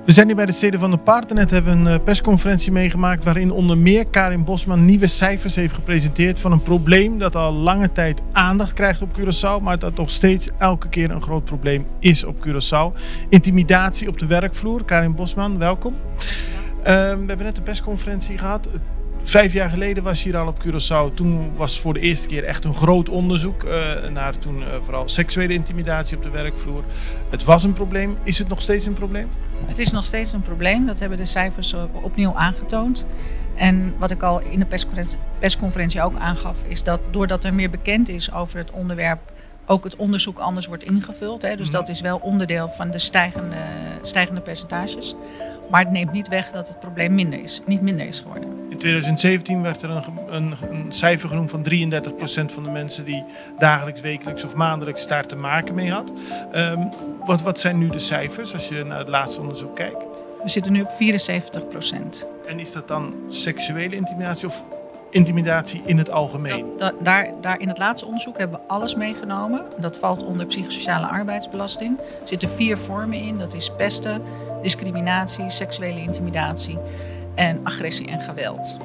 We zijn hier bij de Steden van de Paard en net hebben we een persconferentie meegemaakt waarin onder meer Karin Bosman nieuwe cijfers heeft gepresenteerd van een probleem dat al lange tijd aandacht krijgt op Curaçao, maar dat nog steeds elke keer een groot probleem is op Curaçao. Intimidatie op de werkvloer. Karin Bosman, welkom. We hebben net een persconferentie gehad. 5 jaar geleden was je hier al op Curaçao. Toen was voor de eerste keer echt een groot onderzoek naar vooral seksuele intimidatie op de werkvloer. Het was een probleem. Is het nog steeds een probleem? Het is nog steeds een probleem. Dat hebben de cijfers opnieuw aangetoond. En wat ik al in de persconferentie ook aangaf, is dat doordat er meer bekend is over het onderwerp, ook het onderzoek anders wordt ingevuld. Hè. Dus dat is wel onderdeel van de stijgende percentages. Maar het neemt niet weg dat het probleem niet minder is geworden. In 2017 werd er een cijfer genoemd van 33% van de mensen die dagelijks, wekelijks of maandelijks daar te maken mee had. Wat zijn nu de cijfers als je naar het laatste onderzoek kijkt? We zitten nu op 74%. En is dat dan seksuele intimidatie of intimidatie in het algemeen? Daar in het laatste onderzoek hebben we alles meegenomen. Dat valt onder psychosociale arbeidsbelasting. Er zitten 4 vormen in. Dat is pesten, discriminatie, seksuele intimidatie en agressie en geweld.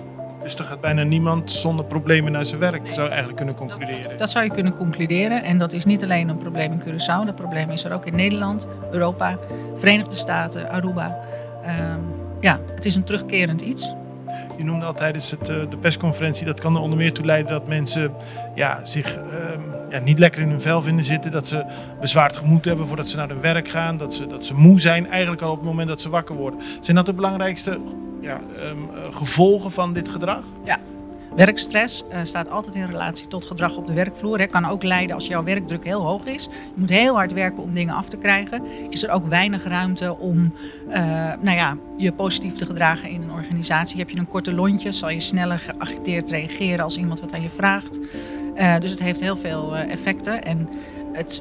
Dus er gaat bijna niemand zonder problemen naar zijn werk, zou je eigenlijk kunnen concluderen. Dat zou je kunnen concluderen. En dat is niet alleen een probleem in Curaçao. Dat probleem is er ook in Nederland, Europa, Verenigde Staten, Aruba. Het is een terugkerend iets. Je noemde al tijdens de persconferentie, dat kan er onder meer toe leiden dat mensen zich niet lekker in hun vel vinden zitten. Dat ze bezwaard gemoed hebben voordat ze naar hun werk gaan. Dat ze moe zijn, eigenlijk al op het moment dat ze wakker worden. Zijn dat de belangrijkste gevolgen van dit gedrag? Ja. Werkstress staat altijd in relatie tot gedrag op de werkvloer. Het kan ook leiden als jouw werkdruk heel hoog is. Je moet heel hard werken om dingen af te krijgen. Is er ook weinig ruimte om je positief te gedragen in een organisatie. Heb je een korte lontje, zal je sneller geagiteerd reageren als iemand wat aan je vraagt. Dus het heeft heel veel effecten. En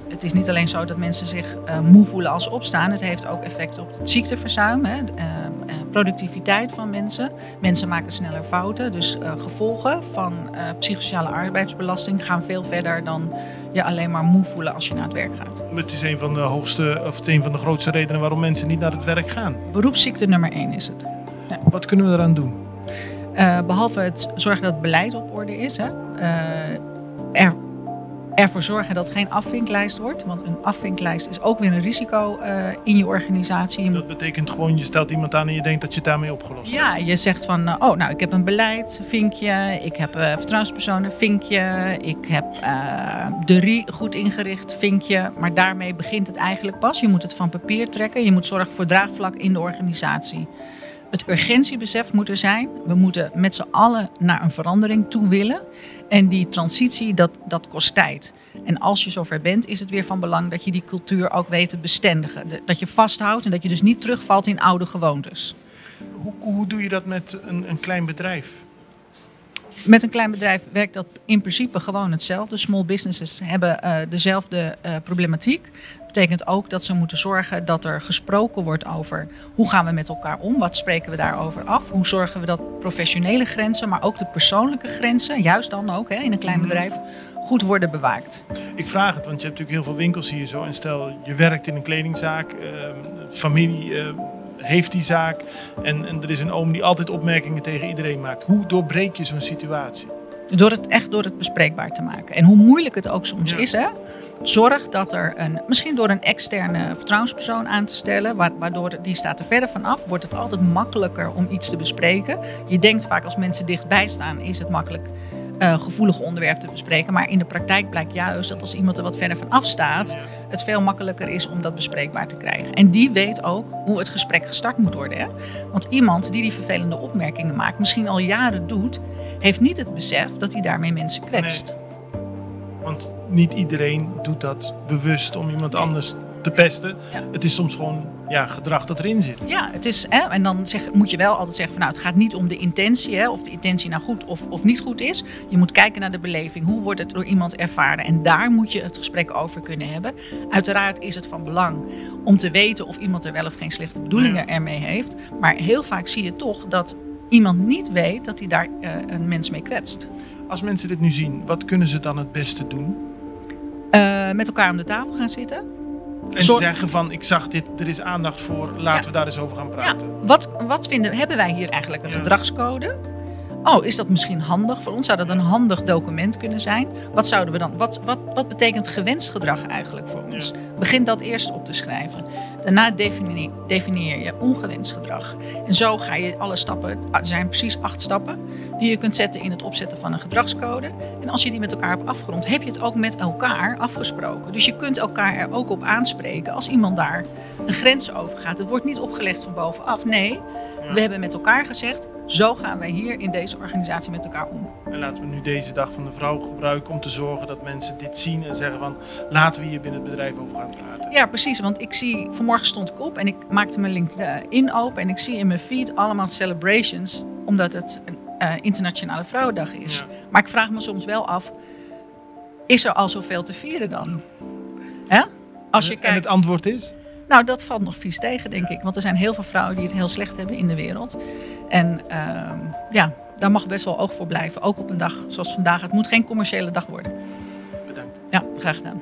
het is niet alleen zo dat mensen zich moe voelen als ze opstaan. Het heeft ook effect op het ziekteverzuim, productiviteit van mensen. Mensen maken sneller fouten. Dus gevolgen van psychosociale arbeidsbelasting gaan veel verder dan je alleen maar moe voelen als je naar het werk gaat. Het is een van de grootste redenen waarom mensen niet naar het werk gaan. Beroepsziekte nummer 1 is het. Ja. Wat kunnen we eraan doen? Behalve het zorgen dat het beleid op orde is. Ervoor zorgen dat het geen afvinklijst wordt. Want een afvinklijst is ook weer een risico in je organisatie. Dat betekent gewoon, je stelt iemand aan en je denkt dat je het daarmee opgelost hebt. Ja, je zegt van, ik heb een beleid, vinkje. Ik heb vertrouwenspersonen, vinkje. Ik heb de RIE goed ingericht, vinkje. Maar daarmee begint het eigenlijk pas. Je moet het van papier trekken. Je moet zorgen voor draagvlak in de organisatie. Het urgentiebesef moet er zijn. We moeten met z'n allen naar een verandering toe willen. En die transitie, dat kost tijd. En als je zover bent, is het weer van belang dat je die cultuur ook weet te bestendigen. Dat je vasthoudt en dat je dus niet terugvalt in oude gewoontes. Hoe doe je dat met een klein bedrijf? Met een klein bedrijf werkt dat in principe gewoon hetzelfde. Small businesses hebben dezelfde problematiek. Dat betekent ook dat ze moeten zorgen dat er gesproken wordt over hoe gaan we met elkaar om, wat spreken we daarover af, hoe zorgen we dat professionele grenzen, maar ook de persoonlijke grenzen, juist dan ook in een klein bedrijf, goed worden bewaakt. Ik vraag het, want je hebt natuurlijk heel veel winkels hier zo. En stel je werkt in een kledingzaak, familie heeft die zaak en er is een oom die altijd opmerkingen tegen iedereen maakt. Hoe doorbreek je zo'n situatie? Door het bespreekbaar te maken. En hoe moeilijk het ook soms is, zorg dat er misschien door een externe vertrouwenspersoon aan te stellen, waardoor die staat er verder van af, wordt het altijd makkelijker om iets te bespreken. Je denkt vaak als mensen dichtbij staan, is het makkelijk gevoelig onderwerp te bespreken. Maar in de praktijk blijkt juist dat als iemand er wat verder van af staat, het veel makkelijker is om dat bespreekbaar te krijgen. En die weet ook hoe het gesprek gestart moet worden. Hè? Want iemand die vervelende opmerkingen maakt, misschien al jaren doet, heeft niet het besef dat hij daarmee mensen kwetst. Nee. Want niet iedereen doet dat bewust om iemand anders te pesten. Ja. Het is soms gewoon gedrag dat erin zit. Ja, het is, en dan moet je wel altijd zeggen van het gaat niet om de intentie, of de intentie nou goed of niet goed is. Je moet kijken naar de beleving. Hoe wordt het door iemand ervaren? En daar moet je het gesprek over kunnen hebben. Uiteraard is het van belang om te weten of iemand er wel of geen slechte bedoelingen ermee heeft. Maar heel vaak zie je toch dat iemand niet weet dat hij daar een mens mee kwetst. Als mensen dit nu zien, wat kunnen ze dan het beste doen? Met elkaar om de tafel gaan zitten. En zeggen van, ik zag dit, er is aandacht voor, laten we daar eens over gaan praten. Ja. Wat hebben wij hier eigenlijk een gedragscode? Oh, is dat misschien handig voor ons? Zou dat een handig document kunnen zijn? Wat zouden we dan? Wat betekent gewenst gedrag eigenlijk voor ons? Ja. Begin dat eerst op te schrijven. Daarna definieer je ongewenst gedrag. En zo ga je alle stappen, er zijn precies 8 stappen die je kunt zetten in het opzetten van een gedragscode. En als je die met elkaar hebt afgerond, heb je het ook met elkaar afgesproken. Dus je kunt elkaar er ook op aanspreken als iemand daar een grens over gaat. Het wordt niet opgelegd van bovenaf. Nee, we hebben met elkaar gezegd, zo gaan wij hier in deze organisatie met elkaar om. En laten we nu deze dag van de vrouw gebruiken om te zorgen dat mensen dit zien en zeggen van, laten we hier binnen het bedrijf over gaan praten. Ja, precies. Want ik zie, vanmorgen stond ik op en ik maakte mijn LinkedIn open en ik zie in mijn feed allemaal celebrations, omdat het een Internationale Vrouwendag is. Ja. Maar ik vraag me soms wel af, is er al zoveel te vieren dan? Hè? Als je kijkt, en het antwoord is? Nou, dat valt nog vies tegen, denk ik. Want er zijn heel veel vrouwen die het heel slecht hebben in de wereld. En daar mag best wel oog voor blijven. Ook op een dag zoals vandaag. Het moet geen commerciële dag worden. Bedankt. Ja, graag gedaan.